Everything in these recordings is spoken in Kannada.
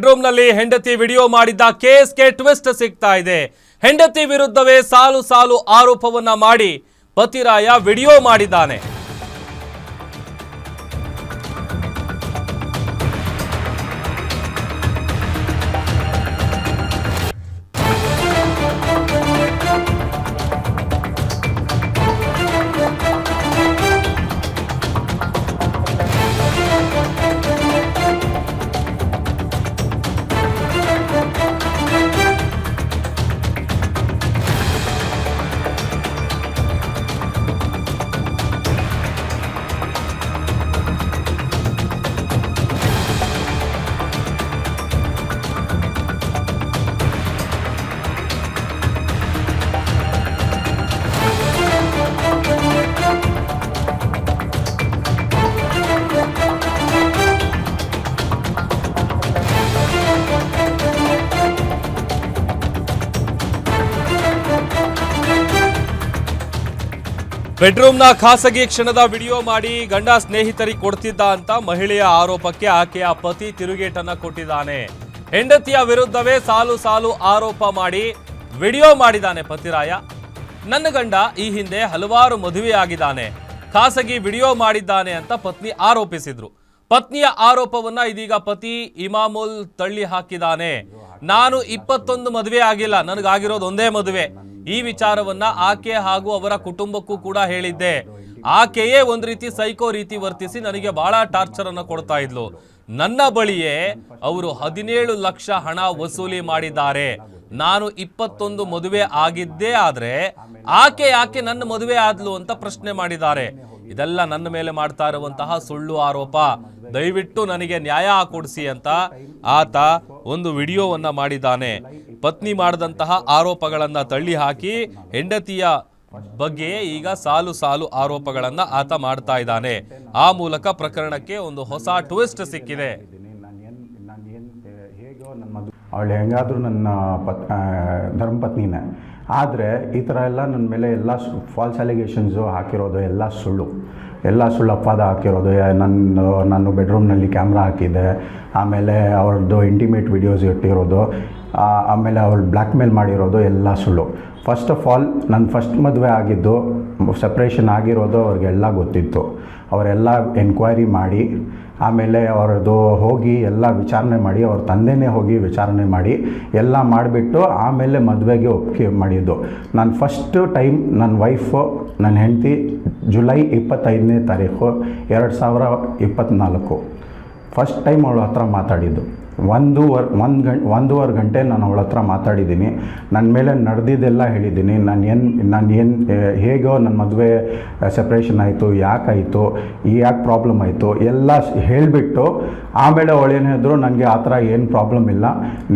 ಬೆಡ್ರೂಮ್ನಲ್ಲಿ ಹೆಂಡತಿ ವಿಡಿಯೋ ಮಾಡಿದ್ದ ಕೇಸ್ಗೆ ಟ್ವಿಸ್ಟ್ ಸಿಗ್ತಾ ಇದೆ. ಹೆಂಡತಿ ವಿರುದ್ಧವೇ ಸಾಲು ಸಾಲು ಆರೋಪವನ್ನ ಮಾಡಿ ಪತಿರಾಯ ವಿಡಿಯೋ ಮಾಡಿದ್ದಾನೆ. ಬೆಡ್ರೂಮ್ನ ಖಾಸಗಿ ಕ್ಷಣದ ವಿಡಿಯೋ ಮಾಡಿ ಗಂಡ ಸ್ನೇಹಿತರಿಗೆ ಕೊಡ್ತಿದ್ದ ಅಂತ ಮಹಿಳೆಯ ಆರೋಪಕ್ಕೆ ಆಕೆಯ ಪತಿ ತಿರುಗೇಟನ್ನ ಕೊಟ್ಟಿದ್ದಾನೆ. ಹೆಂಡತಿಯ ವಿರುದ್ಧವೇ ಸಾಲು ಸಾಲು ಆರೋಪ ಮಾಡಿ ವಿಡಿಯೋ ಮಾಡಿದ್ದಾನೆ ಪತಿರಾಯ. ನನ್ನ ಗಂಡ ಈ ಹಿಂದೆ ಹಲವಾರು ಮದುವೆಯಾಗಿದ್ದಾನೆ, ಖಾಸಗಿ ವಿಡಿಯೋ ಮಾಡಿದ್ದಾನೆ ಅಂತ ಪತ್ನಿ ಆರೋಪಿಸಿದ್ರು. ಪತ್ನಿಯ ಆರೋಪವನ್ನ ಇದೀಗ ಪತಿ ಇಮಾಮುಲ್ ತಳ್ಳಿ ಹಾಕಿದ್ದಾನೆ. ನಾನು 21 ಮದುವೆ ಆಗಿಲ್ಲ, ನನಗಾಗಿರೋದು ಒಂದೇ ಮದುವೆ. ಈ ವಿಚಾರವನ್ನ ಆಕೆ ಹಾಗೂ ಅವರ ಕುಟುಂಬಕ್ಕೂ ಕೂಡ ಹೇಳಿದ್ದೆ. ಆಕೆಯೇ ಒಂದ್ ರೀತಿ ಸೈಕೋ ರೀತಿ ವರ್ತಿಸಿ ನನಗೆ ಬಹಳ ಟಾರ್ಚರ್ ಅನ್ನು ಕೊಡ್ತಾ ಇದ್ಲು. ನನ್ನ ಬಳಿಯೇ ಅವರು 17 ಲಕ್ಷ ಹಣ ವಸೂಲಿ ಮಾಡಿದ್ದಾರೆ. ನಾನು 21 ಮದುವೆ ಆಗಿದ್ದೇ ಆದ್ರೆ ಆಕೆ ಯಾಕೆ ನನ್ನ ಮದುವೆ ಆದ್ಲು ಅಂತ ಪ್ರಶ್ನೆ ಮಾಡಿದ್ದಾರೆ. ಇದೆಲ್ಲ ನನ್ನ ಮೇಲೆ ಮಾಡ್ತಾ ಇರುವಂತಹ ಸುಳ್ಳು ಆರೋಪ, ದಯವಿಟ್ಟು ನನಗೆ ನ್ಯಾಯ ಕೊಡಿಸಿ ಅಂತ ಆತ ಒಂದು ವಿಡಿಯೋವನ್ನ ಮಾಡಿದ್ದಾನೆ. ಪತ್ನಿ ಮಾಡಿದಂತಹ ಆರೋಪಗಳನ್ನ ತಳ್ಳಿ ಹಾಕಿ ಹೆಂಡತಿಯ ಬಗ್ಗೆ ಈಗ ಸಾಲು ಸಾಲು ಆರೋಪಗಳನ್ನ ಆತ ಮಾಡ್ತಾ ಇದ್ದಾನೆ. ಆ ಮೂಲಕ ಪ್ರಕರಣಕ್ಕೆ ಒಂದು ಹೊಸ ಟ್ವಿಸ್ಟ್ ಸಿಕ್ಕಿದೆ. ಅವಳು ಹೆಂಗಾದ್ರೂ ನನ್ನ ಧರ್ಮಪತ್ನಿನೇ, ಆದರೆ ಈ ಥರ ಎಲ್ಲ ನನ್ನ ಮೇಲೆ ಎಲ್ಲ ಫಾಲ್ಸ್ ಅಲಿಗೇಷನ್ಸು ಹಾಕಿರೋದು ಎಲ್ಲ ಸುಳ್ಳು ಅಪವಾದ ಹಾಕಿರೋದು. ನಾನು ಬೆಡ್ರೂಮ್ನಲ್ಲಿ ಕ್ಯಾಮ್ರಾ ಹಾಕಿದ್ದೆ, ಆಮೇಲೆ ಅವ್ರದ್ದು ಇಂಟಿಮೇಟ್ ವಿಡಿಯೋಸ್ ಇಟ್ಟಿರೋದು, ಆಮೇಲೆ ಅವಳು ಬ್ಲ್ಯಾಕ್ ಮೇಲ್ ಮಾಡಿರೋದು ಎಲ್ಲ ಸುಳ್ಳು. ಫಸ್ಟ್ ಆಫ್ ಆಲ್ ನನ್ನ ಫಸ್ಟ್ ಮದುವೆ ಆಗಿದ್ದು, ಸಪ್ರೇಷನ್ ಆಗಿರೋದು ಅವ್ರಿಗೆಲ್ಲ ಗೊತ್ತಿತ್ತು. ಅವರೆಲ್ಲ ಎನ್ಕ್ವೈರಿ ಮಾಡಿ ಆಮೇಲೆ ಅವ್ರದ್ದು ಹೋಗಿ ಎಲ್ಲ ವಿಚಾರಣೆ ಮಾಡಿ, ಅವ್ರ ತಂದೆನೇ ಹೋಗಿ ವಿಚಾರಣೆ ಮಾಡಿ ಎಲ್ಲ ಮಾಡಿಬಿಟ್ಟು ಆಮೇಲೆ ಮದುವೆಗೆ ಒಪ್ಪಿಗೆ ಮಾಡಿದ್ದು. ನಾನು ಫಸ್ಟ್ ಟೈಮ್ ನನ್ನ ವೈಫು, ನನ್ನ ಹೆಂಡತಿ ಜುಲೈ 25ನೇ ತಾರೀಕು 2024 ಫಸ್ಟ್ ಟೈಮ್ ಅವಳ ಹತ್ರ ಮಾತಾಡಿದ್ದು. ಒಂದೂವರೆ ಗಂಟೆ ನಾನು ಅವಳ ಹತ್ರ ಮಾತಾಡಿದ್ದೀನಿ. ನನ್ನ ಮೇಲೆ ನಡೆದಿದ್ದೆಲ್ಲ ಹೇಳಿದ್ದೀನಿ. ನಾನು ಹೇಗೋ ನನ್ನ ಮದುವೆ ಸೆಪ್ರೇಷನ್ ಆಯಿತು, ಯಾಕಾಯಿತು, ಯಾಕೆ ಪ್ರಾಬ್ಲಮ್ ಆಯಿತು ಎಲ್ಲ ಹೇಳಿಬಿಟ್ಟು ಆಮೇಲೆ ಅವಳೇನು ಹೇಳಿದ್ರು, ನನಗೆ ಆ ಥರ ಏನು ಪ್ರಾಬ್ಲಮ್ ಇಲ್ಲ,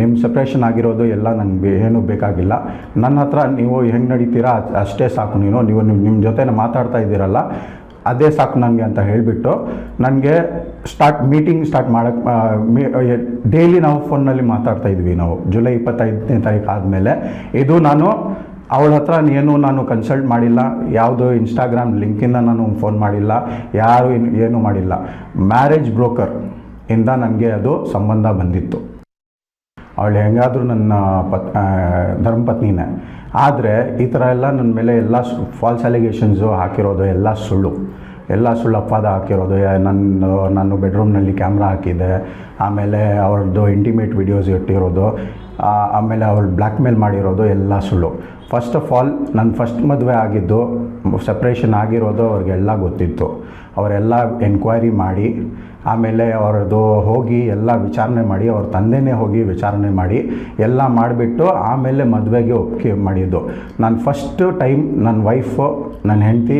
ನಿಮ್ಮ ಸೆಪ್ರೇಷನ್ ಆಗಿರೋದು ಎಲ್ಲ ನನಗೆ ಏನೂ ಬೇಕಾಗಿಲ್ಲ, ನನ್ನ ಹತ್ರ ನೀವು ಹೆಂಗೆ ನಡೀತೀರಾ ಅಷ್ಟೇ ಸಾಕು, ನೀವು ನಿಮ್ಮ ಜೊತೆ ಮಾತಾಡ್ತಾ ಇದ್ದೀರಲ್ಲ ಅದೇ ಸಾಕು ನನಗೆ ಅಂತ ಹೇಳಿಬಿಟ್ಟು ನನಗೆ ಮೀಟಿಂಗ್ ಸ್ಟಾರ್ಟ್ ಮಾಡೋಕ್ಕೆ ಡೈಲಿ ನಾವು ಫೋನ್ನಲ್ಲಿ ಮಾತಾಡ್ತಾ ಇದ್ವಿ. ನಾವು ಜುಲೈ 25ನೇ ತಾರೀಕು ಆದಮೇಲೆ ಇದು ನಾನು ಅವಳ ಹತ್ರ ನಾನು ಕನ್ಸಲ್ಟ್ ಮಾಡಿಲ್ಲ, ಯಾವುದೋ ಇನ್ಸ್ಟಾಗ್ರಾಮ್ ಲಿಂಕಿಂದ ನಾನು ಫೋನ್ ಮಾಡಿಲ್ಲ, ಯಾರು ಏನೂ ಮಾಡಿಲ್ಲ. ಮ್ಯಾರೇಜ್ ಬ್ರೋಕರ್ ಇಂದ ನನಗೆ ಅದು ಸಂಬಂಧ ಬಂದಿತ್ತು. ಅವಳು ಹೆಂಗಾದ್ರೂ ನನ್ನ ಧರ್ಮಪತ್ನಿನೇ, ಆದರೆ ಈ ಥರ ಎಲ್ಲ ನನ್ನ ಮೇಲೆ ಎಲ್ಲ ಫಾಲ್ಸ್ ಅಲಿಗೇಷನ್ಸು ಹಾಕಿರೋದು ಎಲ್ಲ ಸುಳ್ಳು ಅಪವಾದ ಹಾಕಿರೋದು. ನಾನು ಬೆಡ್ರೂಮ್ನಲ್ಲಿ ಕ್ಯಾಮ್ರಾ ಹಾಕಿದ್ದೆ, ಆಮೇಲೆ ಅವ್ರದ್ದು ಇಂಟಿಮೇಟ್ ವಿಡಿಯೋಸ್ ಇಟ್ಟಿರೋದು, ಆಮೇಲೆ ಅವಳು ಬ್ಲ್ಯಾಕ್ ಮೇಲ್ ಮಾಡಿರೋದು ಎಲ್ಲ ಸುಳ್ಳು. ಫಸ್ಟ್ ಆಫ್ ಆಲ್ ನನ್ನ ಫಸ್ಟ್ ಮದುವೆ ಆಗಿದ್ದು, ಸಪ್ರೇಷನ್ ಆಗಿರೋದು ಅವ್ರಿಗೆಲ್ಲ ಗೊತ್ತಿತ್ತು. ಅವರೆಲ್ಲ ಎನ್ಕ್ವೈರಿ ಮಾಡಿ ಆಮೇಲೆ ಅವ್ರದ್ದು ಹೋಗಿ ಎಲ್ಲ ವಿಚಾರಣೆ ಮಾಡಿ, ಅವ್ರ ತಂದೆನೇ ಹೋಗಿ ವಿಚಾರಣೆ ಮಾಡಿ ಎಲ್ಲ ಮಾಡಿಬಿಟ್ಟು ಆಮೇಲೆ ಮದುವೆಗೆ ಒಪ್ಪಿಗೆ ಮಾಡಿದ್ದು. ನಾನು ಫಸ್ಟ್ ಟೈಮ್ ನನ್ನ ವೈಫು, ನನ್ನ ಹೆಂಡತಿ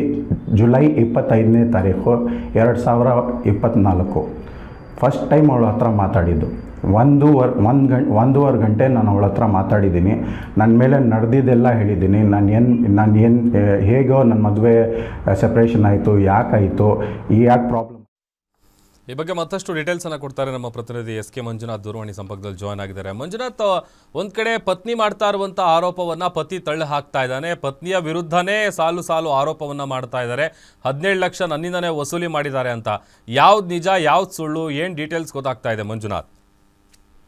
ಜುಲೈ 25ನೇ ತಾರೀಕು 2024 ಫಸ್ಟ್ ಟೈಮ್ ಅವಳ ಹತ್ರ ಮಾತಾಡಿದ್ದು. ಒಂದೂವರೆ ಗಂಟೆ ನಾನು ಅವಳ ಹತ್ರ ಮಾತಾಡಿದ್ದೀನಿ. ನನ್ನ ಮೇಲೆ ನಡೆದಿದ್ದೆಲ್ಲ ಹೇಳಿದ್ದೀನಿ. ನಾನು ಹೇಗೋ ನನ್ನ ಮದುವೆ ಸೆಪ್ರೇಷನ್ ಆಯಿತು, ಯಾಕಾಯಿತು, ಯಾಕೆ ಪ್ರಾಬ್ಲಮ್. ಈ ಬಗ್ಗೆ ಮತ್ತಷ್ಟು ಡೀಟೇಲ್ಸ್ ಅನ್ನ ಕೊಡ್ತಾರೆ ನಮ್ಮ ಪ್ರತಿನಿಧಿ ಎಸ್ ಕೆ ಮಂಜುನಾಥ್ ದೂರವಾಣಿ ಸಂಪರ್ಕದಲ್ಲಿ ಜಾಯ್ನ್ ಆಗಿದ್ದಾರೆ. ಮಂಜುನಾಥ್, ಒಂದ್ ಕಡೆ ಪತ್ನಿ ಮಾಡ್ತಾ ಇರುವಂತ ಆರೋಪವನ್ನ ಪತಿ ತಳ್ಳಿ ಹಾಕ್ತಾ ಇದ್ದಾನೆ, ಪತ್ನಿಯ ವಿರುದ್ಧನೇ ಸಾಲು ಸಾಲು ಆರೋಪವನ್ನ ಮಾಡ್ತಾ ಇದ್ದಾರೆ. 17 ಲಕ್ಷ ನನ್ನಿಂದನೇ ವಸೂಲಿ ಮಾಡಿದ್ದಾರೆ ಅಂತ. ಯಾವ್ದು ನಿಜ, ಯಾವ್ದು ಸುಳ್ಳು, ಏನ್ ಡೀಟೇಲ್ಸ್ ಗೊತ್ತಾಗ್ತಾ ಇದೆ ಮಂಜುನಾಥ್?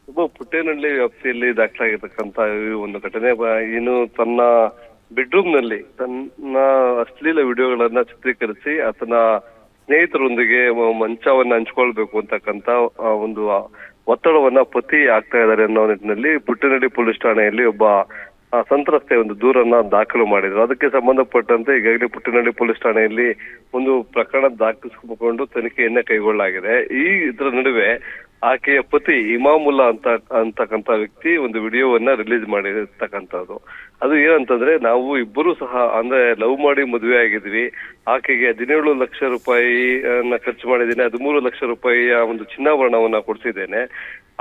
ಪುಟ್ಟೇನಹಳ್ಳಿ ವ್ಯಾಪ್ತಿಯಲ್ಲಿ ದಾಖಲಾಗಿರ್ತಕ್ಕಂತ ಈ ಒಂದು ಘಟನೆ ಏನು ತನ್ನ ಬೆಡ್ರೂಮ್ ನಲ್ಲಿ ತನ್ನ ಅಶ್ಲೀಲ ವಿಡಿಯೋಗಳನ್ನ ಚಿತ್ರೀಕರಿಸಿ ಆತನ ಸ್ನೇಹಿತರೊಂದಿಗೆ ಮಂಚವನ್ನ ಹಂಚ್ಕೊಳ್ಬೇಕು ಅಂತಕ್ಕಂತ ಒಂದು ಒತ್ತಡವನ್ನ ಪತಿ ಆಗ್ತಾ ಇದ್ದಾರೆ ಅನ್ನೋ ನಿಟ್ಟಿನಲ್ಲಿ ಪುಟ್ಟೇನಹಳ್ಳಿ ಪೊಲೀಸ್ ಠಾಣೆಯಲ್ಲಿ ಒಬ್ಬ ಸಂತ್ರಸ್ತೆ ಒಂದು ದೂರನ್ನ ದಾಖಲು ಮಾಡಿದ್ರು. ಅದಕ್ಕೆ ಸಂಬಂಧಪಟ್ಟಂತೆ ಈಗಾಗಲೇ ಪುಟ್ಟೇನಹಳ್ಳಿ ಪೊಲೀಸ್ ಠಾಣೆಯಲ್ಲಿ ಒಂದು ಪ್ರಕರಣ ದಾಖಲಿಸಿಕೊಂಡು ತನಿಖೆಯನ್ನ ಕೈಗೊಳ್ಳಲಾಗಿದೆ. ಇದರ ನಡುವೆ ಆಕೆಯ ಪತಿ ಇಮಾಮುಲ್ಲಾ ಅಂತಕ್ಕಂತ ವ್ಯಕ್ತಿ ಒಂದು ವಿಡಿಯೋವನ್ನ ರಿಲೀಸ್ ಮಾಡಿರ್ತಕ್ಕಂಥದ್ದು. ಅದು ಏನಂತಂದ್ರೆ, ನಾವು ಇಬ್ಬರು ಸಹ ಅಂದ್ರೆ ಲವ್ ಮಾಡಿ ಮದುವೆ ಆಗಿದ್ವಿ, ಆಕೆಗೆ 17 ಲಕ್ಷ ರೂಪಾಯಿ ಖರ್ಚು ಮಾಡಿದ್ದೇನೆ, 13 ಲಕ್ಷ ರೂಪಾಯಿಯ ಒಂದು ಚಿನ್ನಾಭರಣವನ್ನ ಕೊಡಿಸಿದ್ದೇನೆ.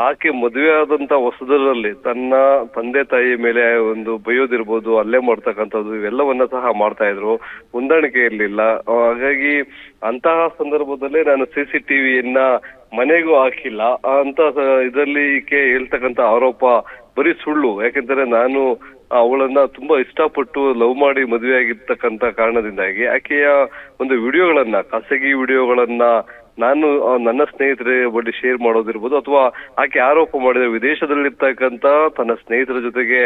ಆಕೆ ಮದುವೆ ಆದಂತ ಹೊಸದರಲ್ಲಿ ತನ್ನ ತಂದೆ ತಾಯಿ ಮೇಲೆ ಒಂದು ಬೈಯೋದಿರ್ಬೋದು, ಅಲ್ಲೇ ಮಾಡ್ತಕ್ಕಂಥದ್ದು ಇವೆಲ್ಲವನ್ನ ಸಹ ಮಾಡ್ತಾ ಇದ್ರು. ಹೊಂದಾಣಿಕೆ ಇರ್ಲಿಲ್ಲ. ಹಾಗಾಗಿ ಅಂತಹ ಸಂದರ್ಭದಲ್ಲೇ ನಾನು CCTVಯನ್ನ ಮನೆಗೂ ಹಾಕಿಲ್ಲ ಅಂತ ಇದರಲ್ಲಿ ಈಕೆ ಹೇಳ್ತಕ್ಕಂತ ಆರೋಪ ಬರೀ ಸುಳ್ಳು. ಯಾಕೆಂದ್ರೆ ನಾನು ಅವಳನ್ನ ತುಂಬಾ ಇಷ್ಟಪಟ್ಟು ಲವ್ ಮಾಡಿ ಮದುವೆ ಆಗಿರ್ತಕ್ಕಂತ ಕಾರಣದಿಂದಾಗಿ ಆಕೆಯ ಒಂದು ವಿಡಿಯೋಗಳನ್ನ, ಖಾಸಗಿ ವಿಡಿಯೋಗಳನ್ನ ನಾನು ನನ್ನ ಸ್ನೇಹಿತರ ಬಳಿ ಶೇರ್ ಮಾಡೋದಿರ್ಬೋದು, ಅಥವಾ ಆಕೆ ಆರೋಪ ಮಾಡಿದ ವಿದೇಶದಲ್ಲಿರ್ತಕ್ಕಂತ ತನ್ನ ಸ್ನೇಹಿತರ ಜೊತೆಗೆ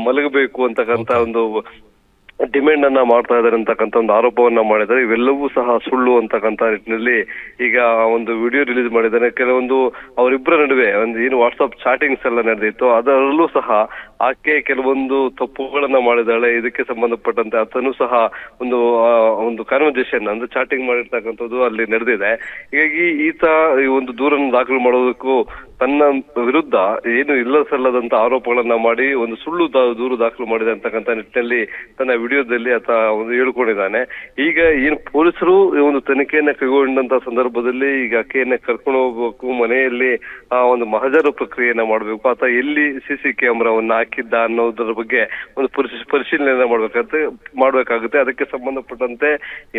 ಮಲಗಬೇಕು ಅಂತಕ್ಕಂತ ಒಂದು ಡಿಮ್ಯಾಂಡ್ ಅನ್ನ ಮಾಡ್ತಾ ಇದ್ದಾರೆ ಅಂತಕ್ಕಂಥ ಒಂದು ಆರೋಪವನ್ನ ಮಾಡಿದ್ದಾರೆ. ಇವೆಲ್ಲವೂ ಸಹ ಸುಳ್ಳು ಅಂತಕ್ಕಂಥ ನಿಟ್ಟಿನಲ್ಲಿ ಈಗ ಒಂದು ವಿಡಿಯೋ ರಿಲೀಸ್ ಮಾಡಿದ್ದಾರೆ. ಕೆಲವೊಂದು ಅವರಿಬ್ಬರ ನಡುವೆ ಒಂದು ಏನು ವಾಟ್ಸ್ಆಪ್ ಚಾಟಿಂಗ್ಸ್ ಎಲ್ಲ ನಡೆದಿತ್ತು, ಅದರಲ್ಲೂ ಸಹ ಆಕೆ ಕೆಲವೊಂದು ತಪ್ಪುಗಳನ್ನ ಮಾಡಿದಾಳೆ. ಇದಕ್ಕೆ ಸಂಬಂಧಪಟ್ಟಂತೆ ಆತನು ಸಹ ಒಂದು ಕಾನ್ವರ್ಸೇಷನ್ ಅಂದ್ರೆ ಚಾಟಿಂಗ್ ಮಾಡಿರ್ತಕ್ಕಂಥದ್ದು ಅಲ್ಲಿ ನಡೆದಿದೆ. ಹೀಗಾಗಿ ಈತ ಈ ಒಂದು ದೂರನ್ನು ದಾಖಲು ಮಾಡೋದಕ್ಕೂ ತನ್ನ ವಿರುದ್ಧ ಏನು ಇಲ್ಲ ಸಲ್ಲದಂತ ಆರೋಪಗಳನ್ನ ಮಾಡಿ ಒಂದು ಸುಳ್ಳು ದೂರು ದಾಖಲು ಮಾಡಿದೆ ಅಂತಕ್ಕಂಥ ನಿಟ್ಟಿನಲ್ಲಿ ತನ್ನ ವಿಡಿಯೋದಲ್ಲಿ ಆತ ಒಂದು ಹೇಳ್ಕೊಂಡಿದ್ದಾನೆ. ಈಗ ಏನು ಪೊಲೀಸರು ಒಂದು ತನಿಖೆಯನ್ನ ಕೈಗೊಂಡಂತ ಸಂದರ್ಭದಲ್ಲಿ ಈಗ ಆಕೆಯನ್ನ ಕರ್ಕೊಂಡು ಹೋಗ್ಬೇಕು, ಮನೆಯಲ್ಲಿ ಒಂದು ಮಹಜರು ಪ್ರಕ್ರಿಯೆಯನ್ನ ಮಾಡ್ಬೇಕು, ಆತ ಎಲ್ಲಿ CC ಕ್ಯಾಮೆರಾವನ್ನ ಹಾಕಿದ್ದ ಅನ್ನೋದ್ರ ಬಗ್ಗೆ ಒಂದು ಪರಿಶೀಲನೆ ಮಾಡ್ಬೇಕಾಗುತ್ತೆ. ಅದಕ್ಕೆ ಸಂಬಂಧಪಟ್ಟಂತೆ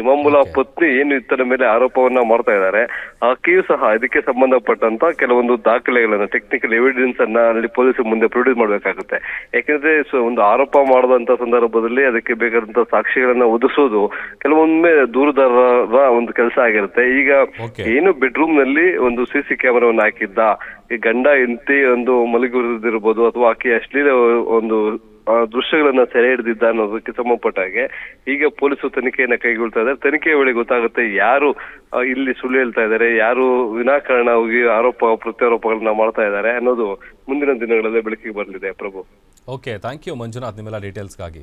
ಇಮಾಮುಲ್ಲಾ ಪತ್ನಿ ಏನು ಇತರ ಮೇಲೆ ಆರೋಪವನ್ನ ಮಾಡ್ತಾ ಇದ್ದಾರೆ, ಆಕೆಯೂ ಸಹ ಇದಕ್ಕೆ ಸಂಬಂಧಪಟ್ಟಂತ ಕೆಲವೊಂದು ದಾಖಲೆಗಳನ್ನ, ಟೆಕ್ನಿಕಲ್ ಎವಿಡೆನ್ಸ್ ಅನ್ನ ಅಲ್ಲಿ ಪೊಲೀಸರ ಮುಂದೆ ಪ್ರೊಡ್ಯೂಸ್ ಮಾಡ್ಬೇಕಾಗುತ್ತೆ. ಯಾಕಂದ್ರೆ ಒಂದು ಆರೋಪ ಮಾಡದಂತ ಸಂದರ್ಭದಲ್ಲಿ ಅದಕ್ಕೆ ಬೇಕಾದಂತ ಸಾಕ್ಷಿಗಳನ್ನ ಒದಗಿಸೋದು ಕೆಲವೊಮ್ಮೆ ದೂರದಾರರ ಒಂದು ಕೆಲಸ ಆಗಿರುತ್ತೆ. ಈಗ ಏನು ಬೆಡ್ರೂಮ್ ನಲ್ಲಿ ಒಂದು CC ಕ್ಯಾಮೆರಾವನ್ನ ಹಾಕಿದ್ದ, ಈ ಗಂಡ ಹೆಂಡತಿ ಒಂದು ಮಲಗಿರುದಿರ್ಬೋದು ಅಥವಾ ಆಕೆ ಅಶ್ಲೀಲ ಒಂದು ದೃಶ್ಯಗಳನ್ನ ಸೆರೆ ಹಿಡಿದಿದ್ದ ಅನ್ನೋದಕ್ಕೆ ಸಂಬಂಧಪಟ್ಟ ಹಾಗೆ ಈಗ ಪೊಲೀಸರು ತನಿಖೆಯನ್ನ ಕೈಗೊಳ್ತಾ ಇದ್ದಾರೆ. ತನಿಖೆಯ ವೇಳೆ ಗೊತ್ತಾಗುತ್ತೆ ಯಾರು ಇಲ್ಲಿ ಸುಳ್ಳು ಹೇಳ್ತಾ ಇದ್ದಾರೆ, ಯಾರು ವಿನಾಕಾರಣ ಹೋಗಿ ಆರೋಪ ಪ್ರತ್ಯಾರೋಪಗಳನ್ನ ಮಾಡ್ತಾ ಇದ್ದಾರೆ ಅನ್ನೋದು ಮುಂದಿನ ದಿನಗಳಲ್ಲಿ ಬೆಳಕಿಗೆ ಬರಲಿದೆ. ಪ್ರಭು, ಓಕೆ, ಥ್ಯಾಂಕ್ ಯು ಮಂಜುನಾಥ್ ನಿಮ್ಮೆಲ್ಲ ಡೀಟೇಲ್ಸ್ಗಾಗಿ.